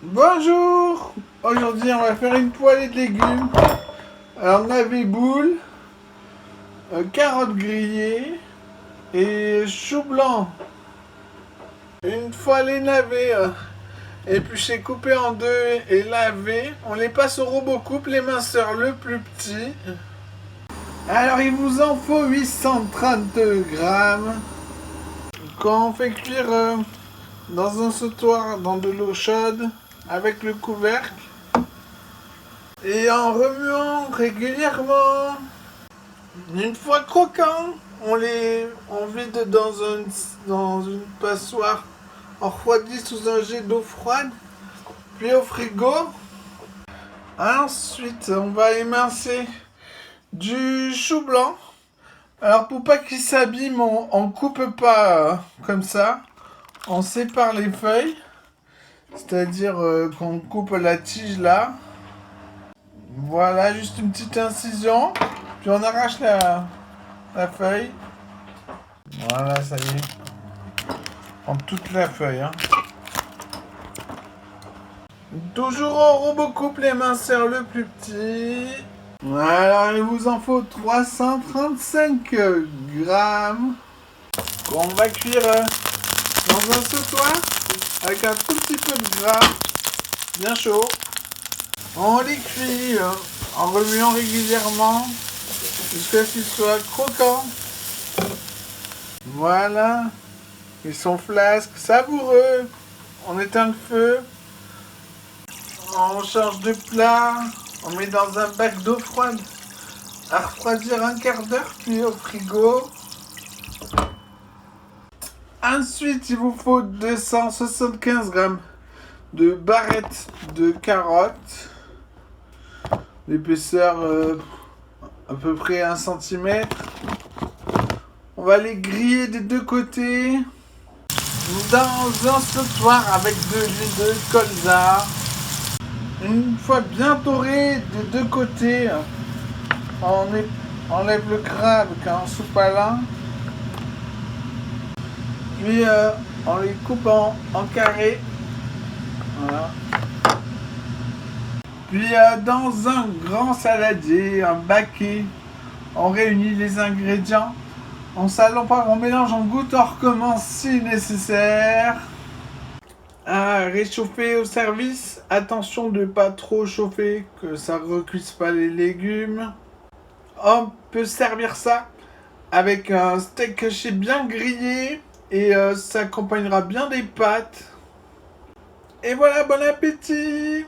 Bonjour. Aujourd'hui on va faire une poêlée de légumes. Alors navet boule, carottes grillées et chou blanc. Une fois les navets épluchés, coupés en deux et lavés, on les passe au robot coupe, l'éminceur le plus petit. Alors il vous en faut 830 grammes. Quand on fait cuire dans un sautoir dans de l'eau chaude avec le couvercle et en remuant régulièrement. Une fois croquants, on vide dans une passoire en refroidi sous un jet d'eau froide, puis au frigo. Ensuite, on va émincer du chou blanc. Alors pour pas qu'il s'abîme, on coupe pas comme ça. On sépare les feuilles, c'est-à-dire qu'on coupe la tige là. Voilà, juste une petite incision. Puis on arrache la feuille. Voilà, ça y est. On prend toute la feuille. Toujours au robot coupe, l'éminceur le plus petit. Alors, il vous en faut 335 grammes. Qu'on va cuire dans un sautoir avec un tout petit peu de gras, bien chaud. On les cuit en remuant régulièrement jusqu'à ce qu'ils soient croquants. Voilà. Ils sont flasques, savoureux. On éteint le feu. On change de plat. On met dans un bac d'eau froide. À refroidir un quart d'heure, puis au frigo. Ensuite, il vous faut 275 grammes de barrettes de carottes. L'épaisseur à peu près 1 cm. On va les griller des deux côtés dans un sautoir avec de l'huile de colza. Une fois bien doré des deux côtés, on enlève le gras avec un soupe à lin. Puis on les coupe en carrés. Voilà. Puis dans un grand saladier, un baquet, on réunit les ingrédients. On salopard, on mélange, on goûte, on recommence si nécessaire. À réchauffer au service. Attention de ne pas trop chauffer, que ça ne recuise pas les légumes. On peut servir ça avec un steak haché bien grillé et ça accompagnera bien des pâtes. Et voilà, bon appétit!